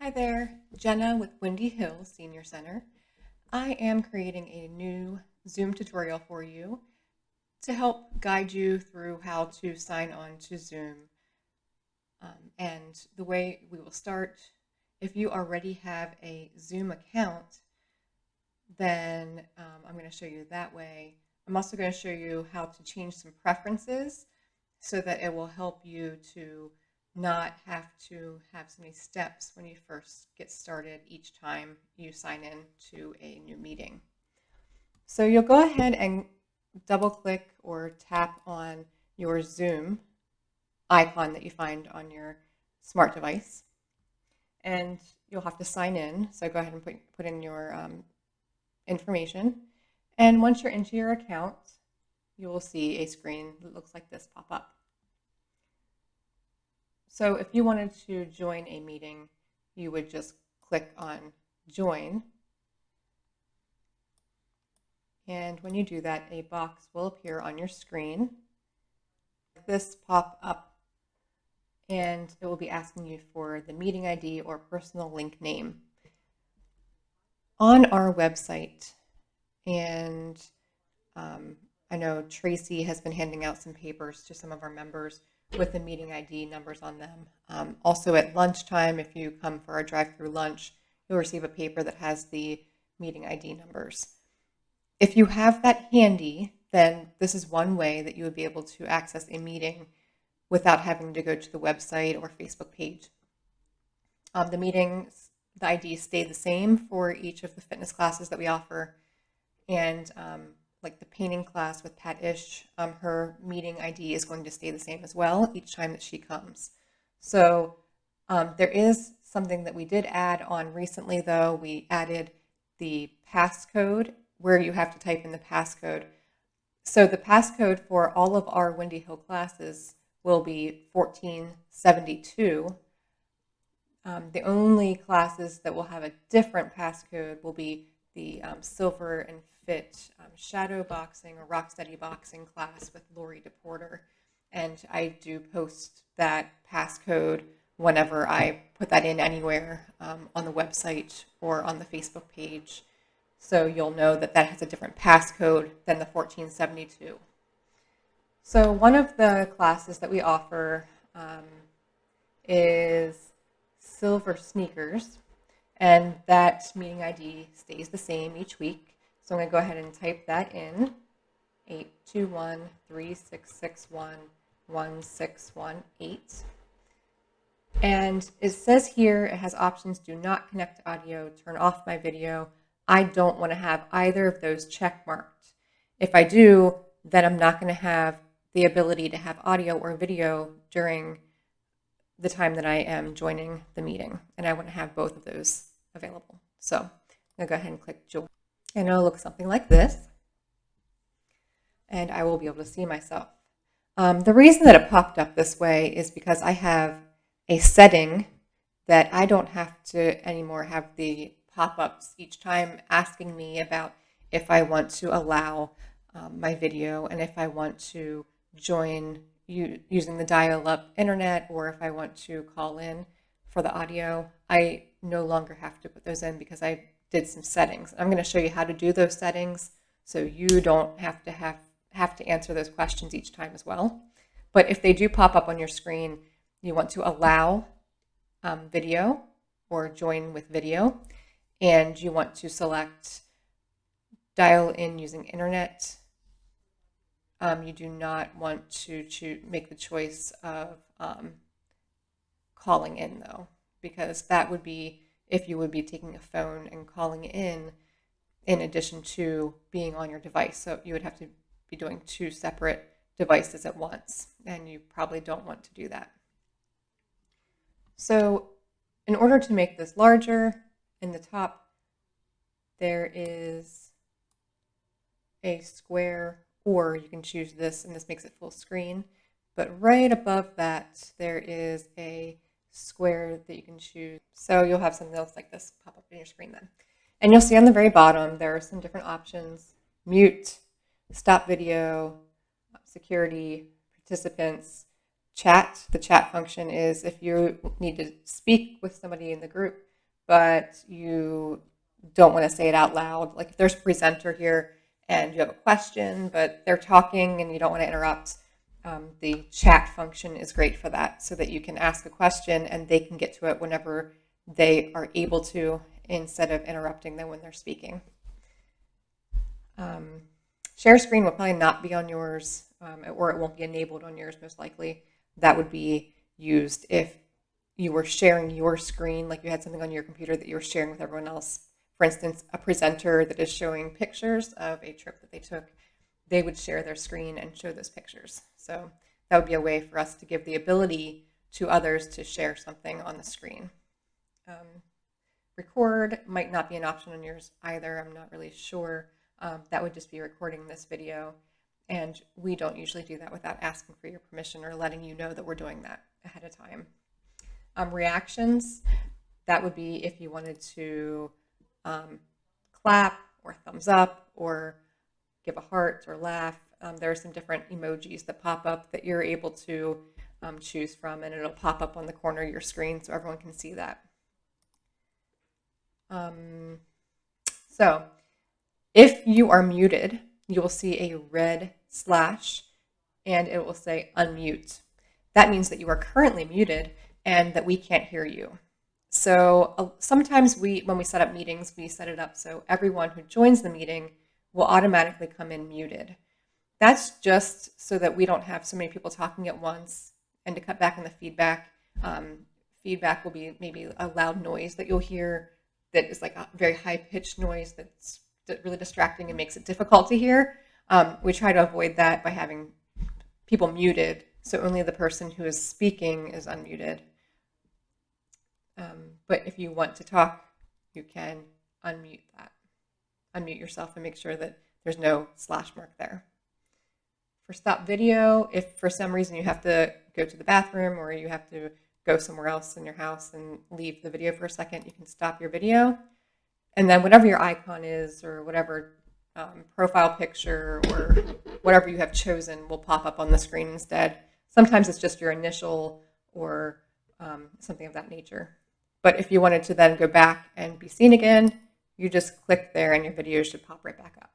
Hi there, Jenna with Windy Hill Senior Center. I am creating a new Zoom tutorial for you to help guide you through how to sign on to Zoom. And the way we will start, if you already have a Zoom account, then I'm going to show you that way. I'm also going to show you how to change some preferences so that it will help you to not have to have so many steps when you first get started each time you sign in to a new meeting. So you'll go ahead and double click or tap on your Zoom icon that you find on your smart device, and you'll have to sign in. So go ahead and put in your information, and once you're into your account, you will see a screen that looks like this pop up. So if you wanted to join a meeting, you would just click on join. And when you do that, a box will appear on your screen. This pop up, and it will be asking you for the meeting ID or personal link name. On our website, and I know Tracy has been handing out some papers to some of our members with the meeting ID numbers on them. Also at lunchtime, if you come for our drive-through lunch, you'll receive a paper that has the meeting ID numbers. If you have that handy, then this is one way that you would be able to access a meeting without having to go to the website or Facebook page. The meetings, the IDs stay the same for each of the fitness classes that we offer, and like the painting class with Pat Ish, her meeting ID is going to stay the same as well each time that she comes. So there is something that we did add on recently, though. We added the passcode where you have to type in the passcode. So the passcode for all of our Windy Hill classes will be 1472. The only classes that will have a different passcode will be the Silver and Fit shadow boxing or rock steady boxing class with Lori DePorter, and I do post that passcode whenever I put that in anywhere on the website or on the Facebook page, so you'll know that that has a different passcode than the 1472. So one of the classes that we offer is Silver Sneakers, and that meeting ID stays the same each week. So I'm going to go ahead and type that in, 821-3661-1618. And it says here it has options: do not connect to audio, turn off my video. I don't want to have either of those check marked. If I do, then I'm not going to have the ability to have audio or video during the time that I am joining the meeting, and I want to have both of those available. So I'm going to go ahead and click join, and it'll look something like this, and I will be able to see myself. The reason that it popped up this way is because I have a setting that I don't have to anymore have the pop-ups each time asking me about if I want to allow my video and if I want to join using the dial-up internet, or if I want to call in for the audio. I no longer have to put those in because I did some settings. I'm going to show you how to do those settings so you don't have to answer those questions each time as well. But if they do pop up on your screen, you want to allow video or join with video, and you want to select dial in using internet. You do not want to make the choice of calling in, though, because that would be if you would be taking a phone and calling in addition to being on your device. So you would have to be doing two separate devices at once, and you probably don't want to do that. So in order to make this larger, in the top there is a square, or you can choose this, and this makes it full screen. But right above that, there is a square that you can choose. So you'll have something else like this pop up on your screen then. And you'll see on the very bottom, there are some different options: mute, stop video, security, participants, chat. The chat function is if you need to speak with somebody in the group, but you don't want to say it out loud. Like if there's a presenter here and you have a question, but they're talking and you don't want to interrupt, the chat function is great for that, so that you can ask a question and they can get to it whenever they are able to, instead of interrupting them when they're speaking. Share screen will probably not be on yours, or it won't be enabled on yours most likely. That would be used if you were sharing your screen, like you had something on your computer that you were sharing with everyone else. For instance, a presenter that is showing pictures of a trip that they took, they would share their screen and show those pictures. So that would be a way for us to give the ability to others to share something on the screen. Record might not be an option on yours either. I'm not really sure. That would just be recording this video. And we don't usually do that without asking for your permission or letting you know that we're doing that ahead of time. Reactions, that would be if you wanted to clap or thumbs up or give a heart or laugh. There are some different emojis that pop up that you're able to choose from, and it'll pop up on the corner of your screen so everyone can see that. So if you are muted, you will see a red slash and it will say unmute. That means that you are currently muted and that we can't hear you. So sometimes when we set up meetings, we set it up so everyone who joins the meeting will automatically come in muted. That's just so that we don't have so many people talking at once, and to cut back on the feedback. Feedback will be maybe a loud noise that you'll hear that is like a very high-pitched noise that's really distracting and makes it difficult to hear. We try to avoid that by having people muted, so only the person who is speaking is unmuted. But if you want to talk, you can unmute that. Unmute yourself and make sure that there's no slash mark there. For stop video, if for some reason you have to go to the bathroom or you have to go somewhere else in your house and leave the video for a second, you can stop your video. And then whatever your icon is, or whatever profile picture or whatever you have chosen will pop up on the screen instead. Sometimes it's just your initial or something of that nature. But if you wanted to then go back and be seen again, you just click there and your video should pop right back up.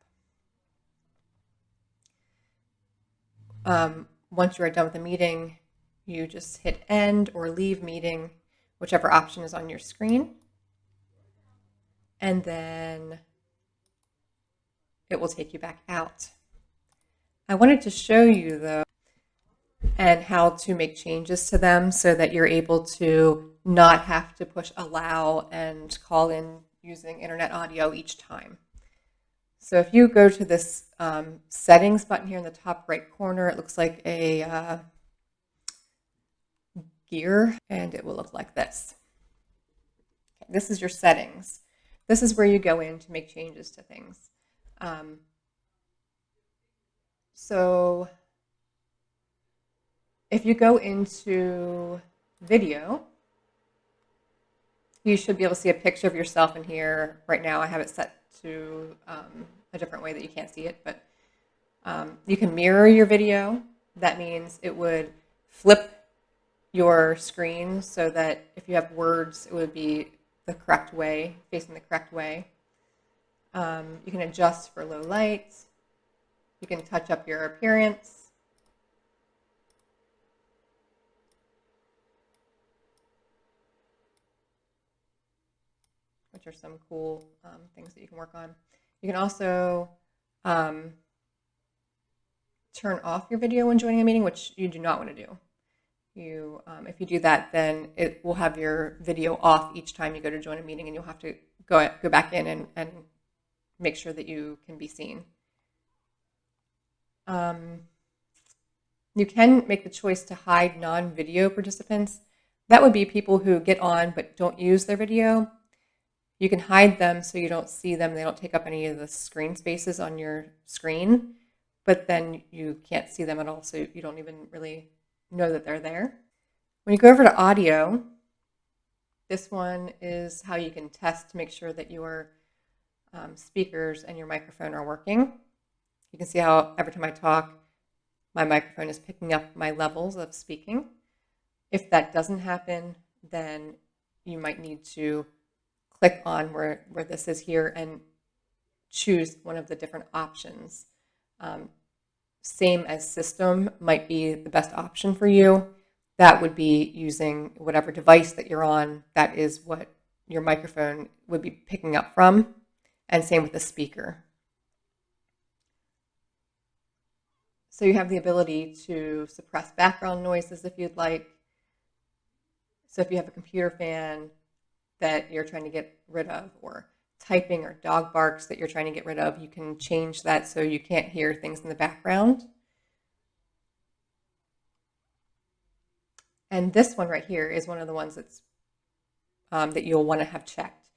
Once you are done with the meeting, you just hit end or leave meeting, whichever option is on your screen. And then it will take you back out. I wanted to show you though, and how to make changes to them so that you're able to not have to push allow and call in using internet audio each time. So if you go to this settings button here in the top right corner, it looks like a gear, and it will look like this. Okay, this is your settings. This is where you go in to make changes to things. So if you go into video, you should be able to see a picture of yourself in here. Right now I have it set to a different way that you can't see it, but you can mirror your video. That means it would flip your screen so that if you have words, it would be the correct way, facing the correct way. You can adjust for low light. You can touch up your appearance. Which are some cool things that you can work on. You can also turn off your video when joining a meeting, which you do not want to do. If you do that, then it will have your video off each time you go to join a meeting, and you'll have to go back in and make sure that you can be seen. You can make the choice to hide non-video participants. That would be people who get on but don't use their video. You can hide them so you don't see them. They don't take up any of the screen spaces on your screen, but then you can't see them at all, so you don't even really know that they're there. When you go over to audio, this one is how you can test to make sure that your speakers and your microphone are working. You can see how every time I talk, my microphone is picking up my levels of speaking. If that doesn't happen, then you might need to click on where this is here and choose one of the different options. Same as system might be the best option for you. That would be using whatever device that you're on. That is what your microphone would be picking up from. And same with the speaker. So you have the ability to suppress background noises if you'd like. So if you have a computer fan that you're trying to get rid of, or typing or dog barks that you're trying to get rid of, you can change that so you can't hear things in the background. And this one right here is one of the ones that's that you'll want to have checked.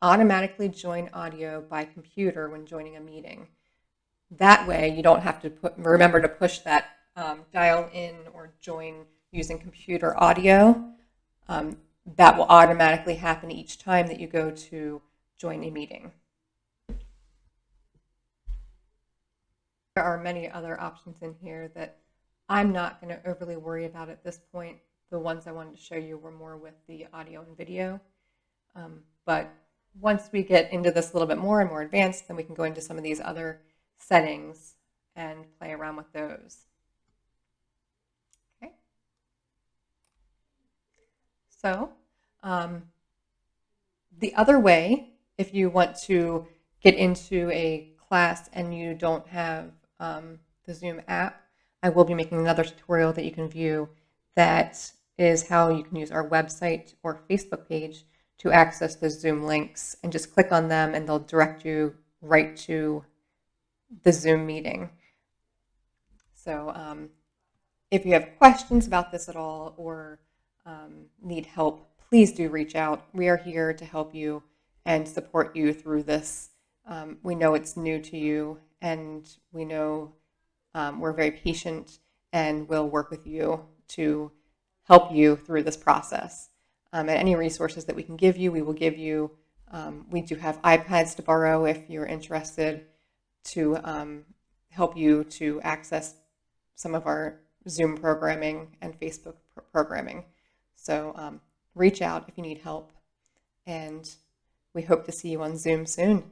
Automatically join audio by computer when joining a meeting. That way you don't have to remember to push that dial in or join using computer audio. That will automatically happen each time that you go to join a meeting. There are many other options in here that I'm not going to overly worry about at this point. The ones I wanted to show you were more with the audio and video. But once we get into this a little bit more and more advanced, then we can go into some of these other settings and play around with those. Okay. So the other way, if you want to get into a class and you don't have the Zoom app, I will be making another tutorial that you can view that is how you can use our website or Facebook page to access the Zoom links, and just click on them and they'll direct you right to the Zoom meeting. So if you have questions about this at all or need help, please do reach out. We are here to help you and support you through this. We know it's new to you, and we know we're very patient and we'll work with you to help you through this process. And any resources that we can give you, we will give you. We do have iPads to borrow if you're interested, to help you to access some of our Zoom programming and Facebook programming. So reach out if you need help, and we hope to see you on Zoom soon.